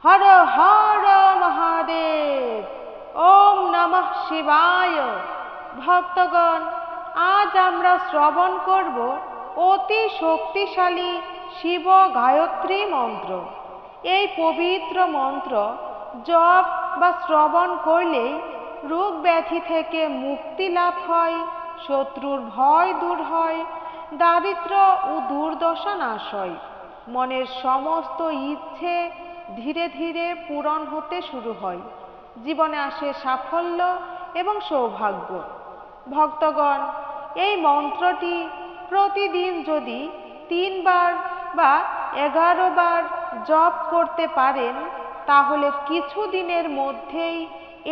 হর হর মহাদেব। ওম নমঃ শিবায়। ভক্তগণ, আজ আমরা শ্রবণ করব অতি শক্তিশালী শিব গায়ত্রী মন্ত্র। এই পবিত্র মন্ত্র জপ বা শ্রবণ করলেই রোগ ব্যাধি থেকে মুক্তি লাভ হয়, শত্রুর ভয় দূর হয়, দারিদ্র ও দুর্দশা নাশ হয়, মনের সমস্ত ইচ্ছে ধীরে ধীরে পূরণ হতে শুরু হয়, জীবনে আসে সাফল্য এবং সৌভাগ্য। ভক্তগণ, এই মন্ত্রটি প্রতিদিন যদি 3 বার বা 11 বার জপ করতে পারেন, তাহলে কিছু দিনের মধ্যেই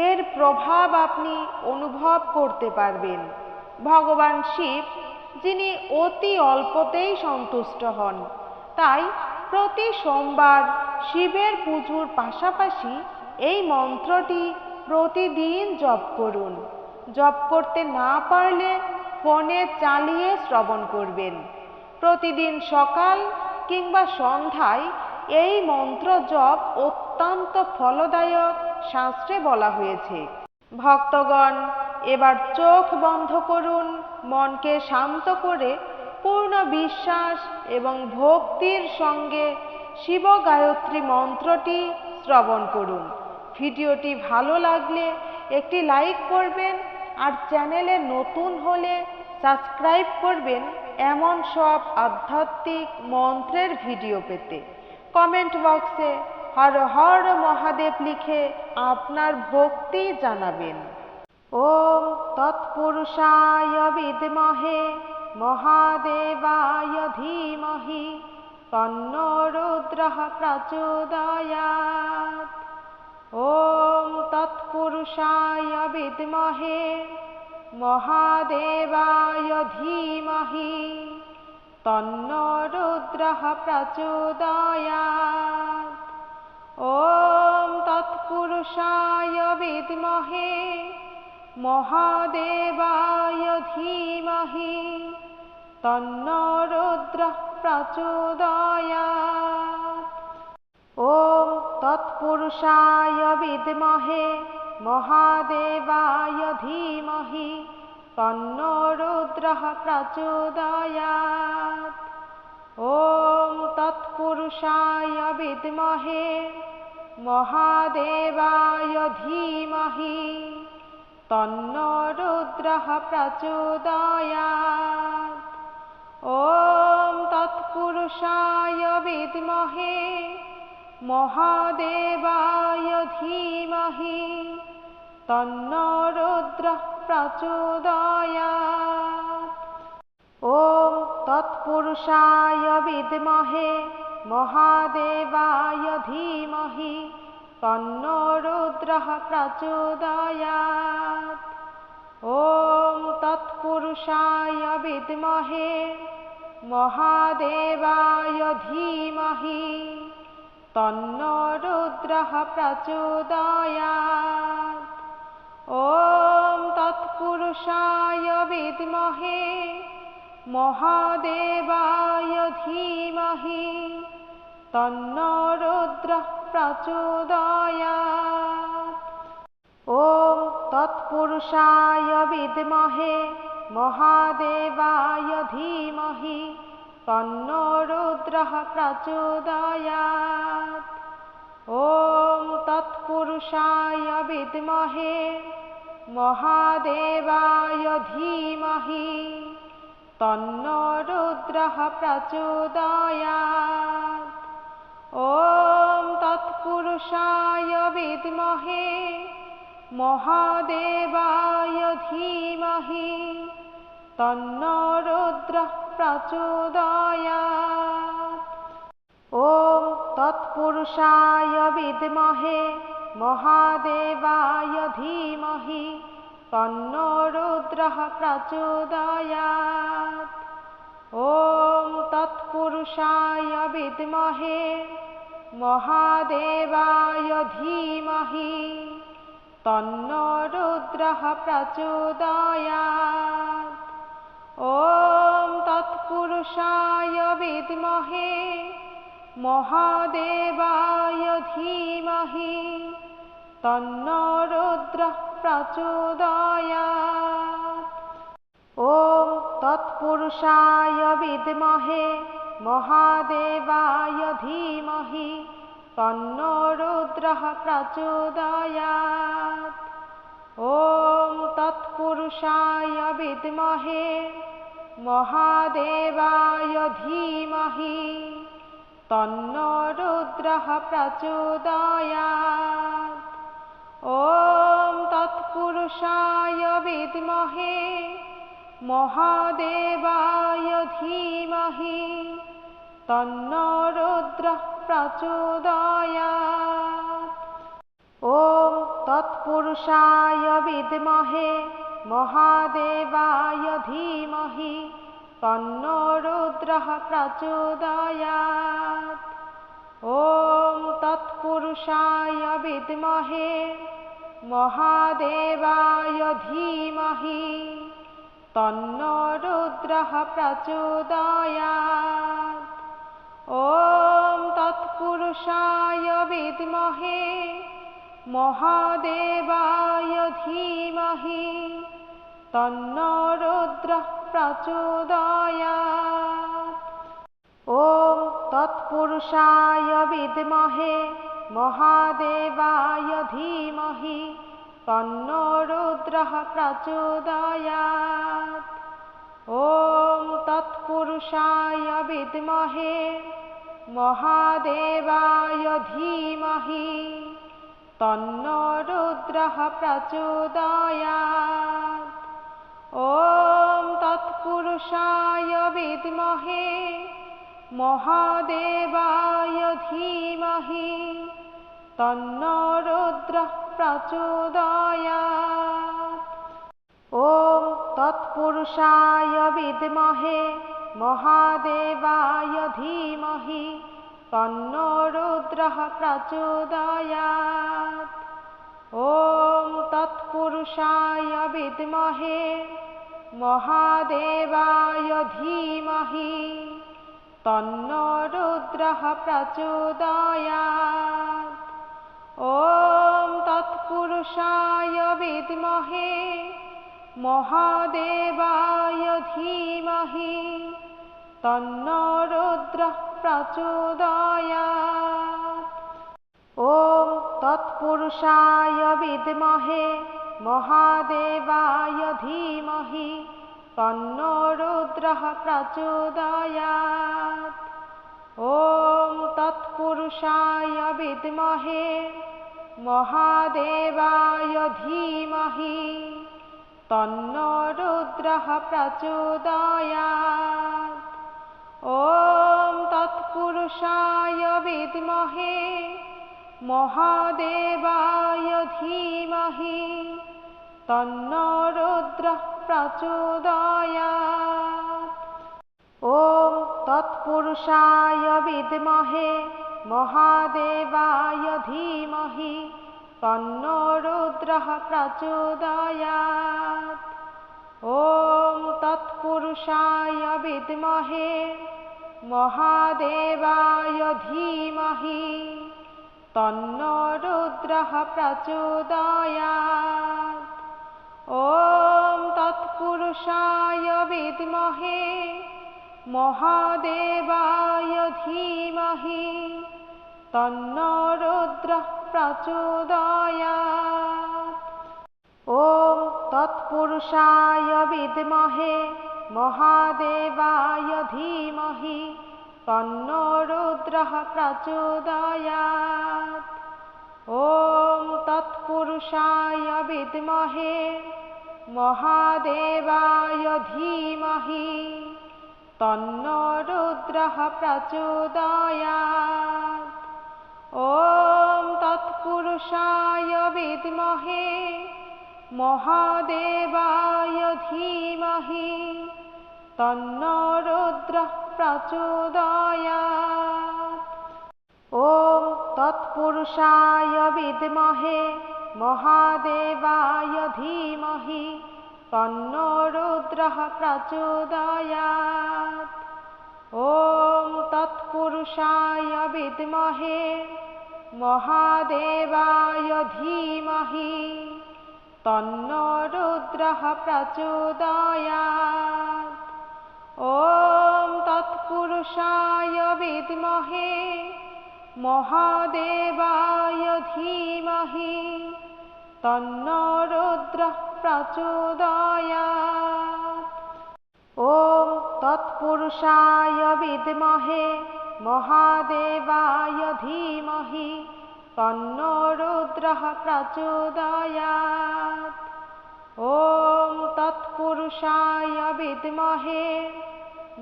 এর প্রভাব আপনি অনুভব করতে পারবেন। ভগবান শিব, যিনি অতি অল্পতেই সন্তুষ্ট হন, তাই প্রতি সোমবার শিবের পুজোর পাশাপাশি এই মন্ত্রটি প্রতিদিন জপ করুন। জপ করতে না পারলে ফোনে চালিয়ে শ্রবণ করবেন। প্রতিদিন সকাল কিংবা সন্ধ্যায় এই মন্ত্র জপ অত্যন্ত ফলদায়ক শাস্ত্রে বলা হয়েছে। ভক্তগণ, এবার চোখ বন্ধ করুন, মনকে শান্ত করে পূর্ণ বিশ্বাস এবং ভক্তির সঙ্গে শিব গায়ত্রী মন্ত্রটি শ্রবণ করুন। ভিডিওটি ভালো লাগলে একটি লাইক করবেন, আর চ্যানেলে নতুন হলে সাবস্ক্রাইব করবেন এমন সব আধ্যাত্মিক মন্ত্রের ভিডিও পেতে। কমেন্ট বক্সে হর হর মহাদেব লিখে আপনার ভক্তি জানাবেন। ওম তৎপুরুষায় বিদ্মহে মহাদেবায় ধীমহি তন্নো রুদ্রঃ প্রচোদয়াৎ। ওম তৎপুরুষায় বিদ্মহে মহাদেবায় ধীমহি তন্নো রুদ্রঃ প্রচোদয়াৎ। ওম তৎপুরুষায় বিদ্মহে মহাদেবায় ধীমহি তন্নো রুদ্রঃ প্রচোদয়াৎ। ওম তৎপুরুষায় বিদ্মহে মহাদেবায় ধীমহি তন্নো রুদ্রঃ প্রচোদয়াৎ। ওম তৎপুরুষায় বিদ্মহে মহাদেবায় ধীমহি তন্নো রুদ্রঃ প্রচোদয়াৎ। ওম তৎপুরুষায় বিদ্মহে মহাদেবায় ধীমহি তন্নো রুদ্রঃ প্রচোদয়াৎ। ওম তৎপুরুষায় বিদ্মহে মহাদেবায় ধীমহি তন্নো রুদ্রঃ প্রচোদয়াৎ। ওম তৎপুরুষায় বিদ্মহে মহাদেবায় ধীমহি তন্নো রুদ্রঃ প্রচোদয়াৎ। ওম তৎপুরুষায় বিদ্মহে মহাদেবায় ধীমহি তন্নো রুদ্রঃ প্রচোদয়াৎ। ওম তৎপুরুষায় বিদ্মহে মহাদেবায় ধীমহি তন্নো রুদ্রঃ প্রচোদয়াৎ। ওম তৎপুরুষায় বিদ্মহে মহাদেবায় ধীমহি তন্নো রুদ্রঃ প্রচোদয়াৎ। ওম তৎপুরুষায় বিদ্মহে মহাদেবায় ধীমহি তন্নো রুদ্রঃ প্রচোদয়াৎ। ওম তৎপুরুষায় বিদ্মহে মহাদেবায় ধীমহি তন্নো রুদ্রঃ প্রচোদয়াৎ। ওম তৎপুরুষায় বিদ্মহে মহাদেবায় ধীমহি তন্নো রুদ্রঃ প্রচোদয়াৎ। ওম তৎপুরুষায় বিদ্মহে महादेवाय धीमहि तन्नो रुद्रः प्रचोदयात्। ॐ तत्पुरुषाय विद्महे महादेवाय धीमहि तन्नो रुद्रः प्रचोदयात्। ॐ तत्पुरुषाय विद्महे महादेवाय धीमहि तन्नो रुद्रः प्रचोदयात्। ॐ तत्पुरुषाय विद्महे महादेवाय धीमहि तन्नो रुद्रः प्रचोदयात्। ॐ तत्पुरुषाय विद्महे महादेवाय धीमहि तन्नो रुद्रः प्रचोदयात्। ॐ तत्पुरुषाय विद्महे महादेवाय धीमहि तन्नो रुद्रः प्रचोदयात्। ॐ तत्पुरुषाय विद्महे महादेवाय धीमहि तन्नो रुद्रः प्रचोदयात्। ॐ तत्पुरुषाय विद्महे महादेवाय धीमहि तन्नो रुद्रः प्रचोदयात्। ॐ तत्पुरुषाय विद्महे महादेवाय धीमहि तन्नो रुद्रः प्रचोदयात्। ॐ तत्पुरुषाय विद्महे महादेवाय धीमहि तन्नो रुद्रः प्रचोदयात्। ॐ तत्पुरुषाय विद्महे महादेवाय धीमहि तन्नो रुद्रः प्रचोदयात्। ॐ तत्पुरुषाय विद्महे महादेवाय धीमहि तन्नो रुद्रः प्रचोदयात्। ॐ तत्पुरुषाय विद्महे महादेवाय धीमहि तन्नो रुद्रः प्रचोदयात्। ॐ तत्पुरुषाय विद्महे महादेवाय धीमहि तन्नो रुद्रः प्रचोदयात्। ॐ तत्पुरुषाय विद्महे महादेवाय धीमहि तन्नो रुद्रः प्रचोदयात्। ॐ तत्पुरुषाय विद्महे महादेवाय धीमहि तन्नो रुद्रः प्रचोदयात्। ॐ तत्पुरुषाय विद्महे महादेवाय धीमहि तन्नो रुद्रः प्रचोदयात्। ॐ तत्पुरुषाय विद्महे महादेवाय धीमहि तन्नो रुद्रः प्रचोदयात्। ॐ तत्पुरुषाय विद्महे महादेवाय धीमहि तन्नो रुद्रः प्रचोदयात्। ॐ तत्पुरुषाय विद्महे महादेवाय धीमहि तन्नो रुद्रः प्रचोदयात्। ॐ तत्पुरुषाय विद्महे महादेवाय धीमहि तन्नो रुद्रः प्रचोदयात्। ॐ तत्पुरुषाय विद्महे महादेवाय धीमहि तन्नो रुद्रः प्रचोदयात्। ॐ तत्पुरुषाय विद्महे महादेवाय धीमहि तन्नो रुद्रः प्रचोदयात्। ॐ तत्पुरुषाय তৎপুরুষায় বিদ্মহে মহাদেবায় ধীমহি তন্নো রুদ্রঃ প্রচোদয়াৎ। ওম তৎপুরুষায় বিদ্মহে মহাদেবায় ধীমহি তন্নো রুদ্রঃ প্রচোদয়াৎ। ওম তৎপুরুষায় বিদ্মহে মহাদেবায় ধীমহি তন্নো রুদ্রঃ প্রচোদয়াৎ। ওম তৎপুরুষায় বিদ্মহে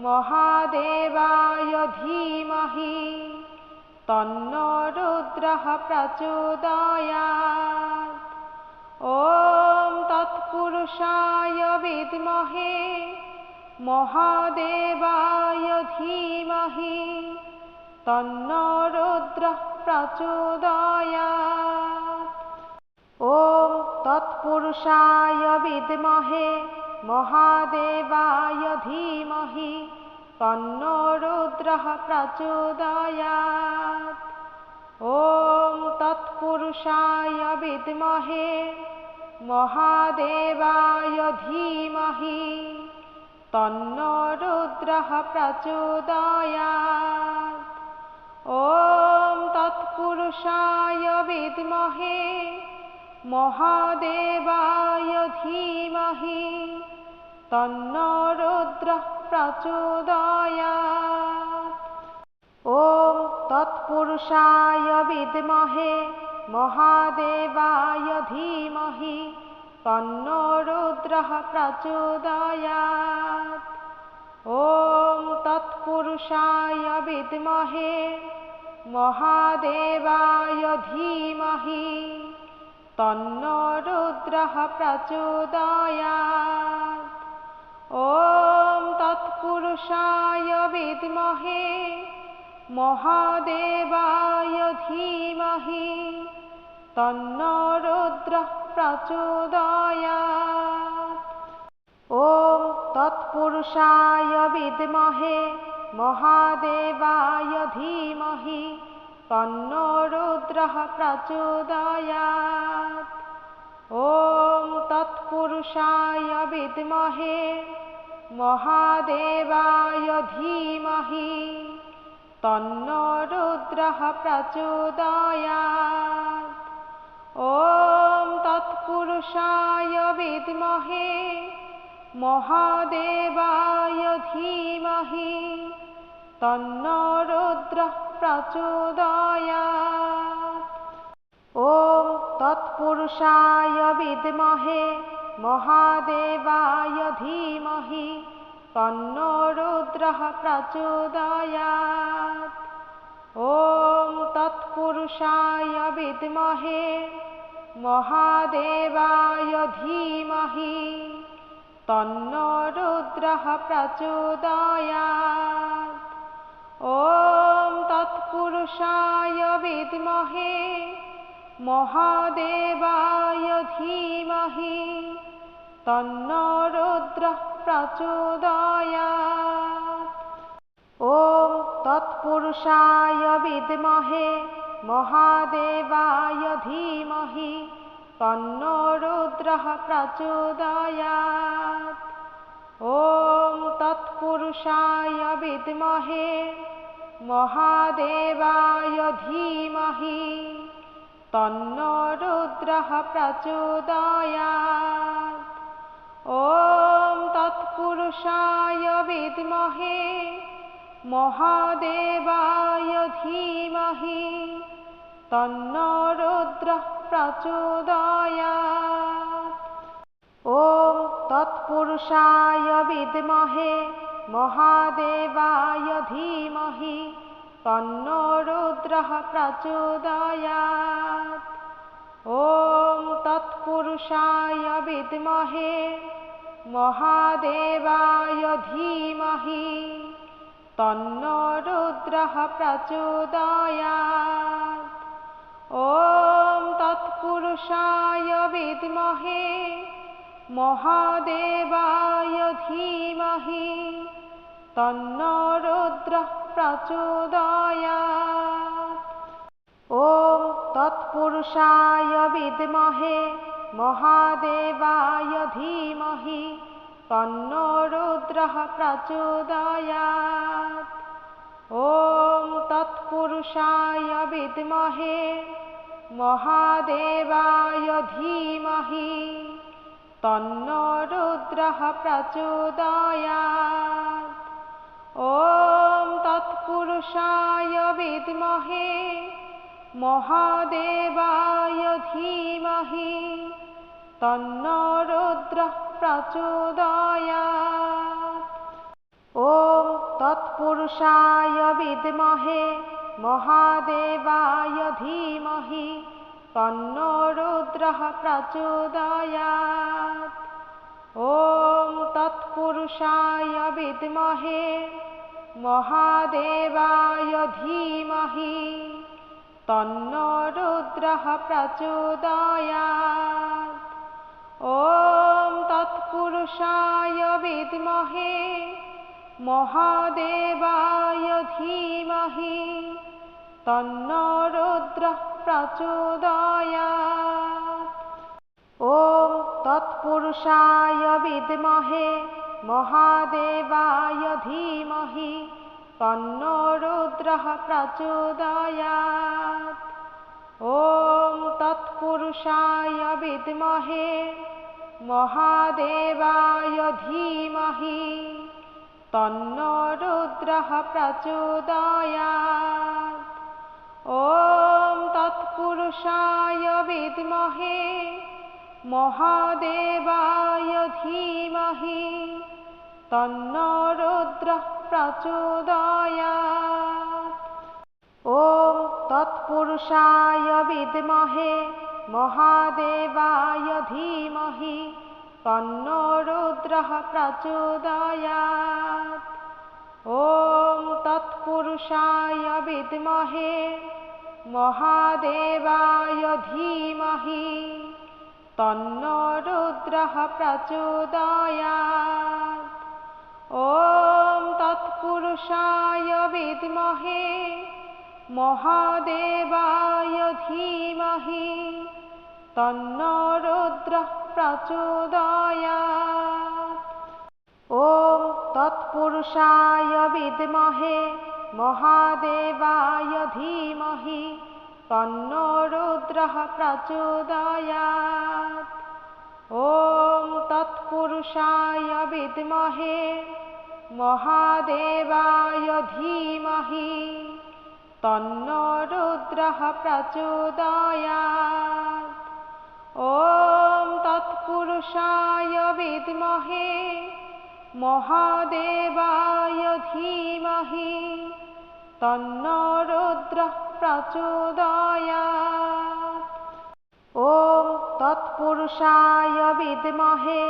মহাদেবায় ধীমহি তন্নো রুদ্রঃ প্রচোদয়াৎ। ওম তৎপুরুষায় বিদ্মহে মহাদেবায় ধীমহি তন্নো রুদ্রঃ প্রচোদয়াৎ। ওম তৎপুরুষায় বিদ্মহে মহাদেবায় ধীমহি তন্নো রুদ্রঃ প্রচোদয়াৎ। ওম তৎপুরুষায় বিদ্মহে মহাদেবায় ধীমহি তন্নো রুদ্রঃ প্রচোদয়াৎ। ওম তৎপুরুষায় বিদ্মহে মহাদেবায় ধীমহি তন্নো রুদ্রঃ প্রচোদয়াৎ। ওম তৎপুরুষায় বিদ্মহে মহাদেবায় ধীমহি তন্নো রুদ্রঃ প্রচোদয়াৎ। ওম তৎপুরুষায় বিদ্মহে মহাদেবায় ধীমহি তন্নো রুদ্রঃ প্রচোদয়াৎ। ওম তৎপুরুষায় বিদ্মহে মহাদেবায় ধীমহি তন্নো রুদ্রঃ প্রচোদয়াৎ। ওম তৎপুরুষায় বিদ্মহে মহাদেবায় ধীমহি তন্নো রুদ্রঃ প্রচোদয়াৎ। ওম তৎপুরুষায় বিদ্মহে মহাদেবায় ধীমহি তন্নো রুদ্রঃ প্রচোদয়াৎ। ওম তৎপুরুষায় বিদ্মহে মহাদেবায় ধীমহি তন্নো রুদ্রঃ প্রচোদয়াৎ। ওম তৎপুরুষায় বিদ্মহে মহাদেবায় ধীমহি তন্নো রুদ্রঃ প্রচোদয়াৎ। ওম তৎপুরুষায় বিদ্মহে মহাদেবায় ধীমহি তন্নো রুদ্রঃ প্রচোদয়াৎ। ওম তৎপুরুষায় বিদ্মহে মহাদেবায় ধীমহি তন্নো রুদ্রঃ প্রচোদয়াৎ। ওম তৎপুরুষায় বিদ্মহে মহাদেবায় ধীমহি তন্নো রুদ্রঃ প্রচোদয়াৎ। ওম তৎপুরুষায় বিদ্মহে মহাদেবায় ধীমহি তন্নো রুদ্রঃ প্রচোদয়াৎ। ওম তৎপুরুষায় বিদ্মহে মহাদেবায় ধীমহি তন্নো রুদ্রঃ প্রচোদয়াৎ। ওম তৎপুরুষায় বিদ্মহে মহাদেবায় ধীমহি তন্নো রুদ্রঃ প্রচোদয়াৎ। ওম তৎপুরুষায় বিদ্মহে মহাদেবায় ধীমহি তন্নো রুদ্রঃ প্রচোদয়াৎ। ওম তৎপুরুষায় বিদ্মহে মহাদেবায় ধীমহি তন্নো রুদ্রঃ प्रचोदयात्। ॐ तत्पुरुषाय विद्महे महादेवाय धीमहि तन्नो रुद्रः प्रचोदयात्। ॐ तत्पुरुषाय विद्महे महादेवाय धीमहि तन्नो रुद्रः प्रचोदयात्। ॐ तत्पुरुषाय विद्महे महादेवाय धीमहि तन्नो रुद्रः प्रचोदयात्। ॐ तत्पुरुषाय विद्महे महादेवाय धीमहि तन्नो रुद्रः प्रचोदयात्। ॐ तत्पुरुषाय विद्महे महादेवाय धीमहि तन्नो रुद्रः प्रचोदयात्। ॐ तत्पुरुषाय विद्महे महादेवाय धीमहि तन्नो रुद्रः प्रचोदयात्। ॐ तत्पुरुषाय विद्महे महादेवाय धीमहि तन्नो रुद्रः प्रचोदयात्। ॐ तत्पुरुषाय विद्महे महादेवाय धीमहि तन्नो रुद्रः प्रचोदयात्। ॐ तत्पुरुषाय विद्महे महादेवाय धीमहि तन्नो रुद्रः प्रचोदयात्। ॐ तत्पुरुषाय विद्महे महादेवाय धीमहि तन्नो रुद्रः प्रचोदयात्। ॐ तत्पुरुषाय विद्महे महादेवाय धीमहि तन्नो रुद्रः प्रचोदयात्। ॐ तत्पुरुषाय विद्महे महादेवाय धीमहि तन्नो रुद्रः प्रचोदयात्। ॐ तत्पुरुषाय विद्महे महादेवाय धीमहि तन्नो रुद्रः प्रचोदयात्। ॐ तत्पुरुषाय विद्महे महादेवाय धीमहि तन्नो रुद्रः प्रचोदयात्। ॐ तत्पुरुषाय विद्महे महादेवाय धीमहि तन्नो रुद्रः प्रचोदयात्। ॐ तत्पुरुषाय विद्महे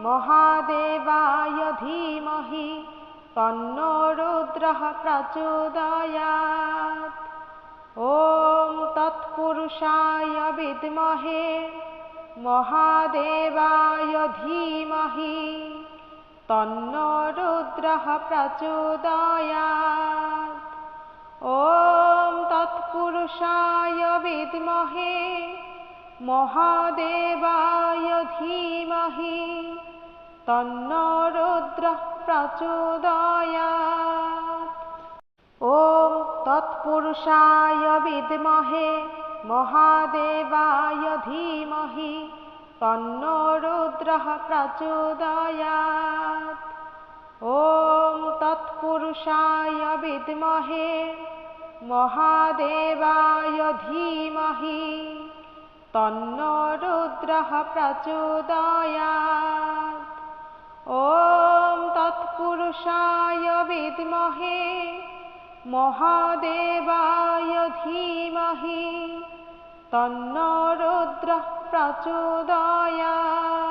महादेवाय धीमहि तन्नो रुद्रः प्रचोदयात्। ॐ तत्पुरुषाय विद्महे महादेवाय धीमहि तन्नो रुद्रः प्रचोदयात्। ॐ तत्पुरुषाय विद्महे महादेवाय धीमहि तन्नो रुद्रः प्रचोदयात्। ॐ तत्पुरुषाय विद्महे महादेवाय धीमहि तन्नो रुद्रः प्रचोदयात्। ॐ तत्पुरुषाय विद्महे महादेवाय धीमहि तन्नो रुद्रः प्रचोदयात्। ॐ तत्पुरुषाय विद्महे महादेवाय धीमहि तन्नो रुद्रः प्रचोदयात्।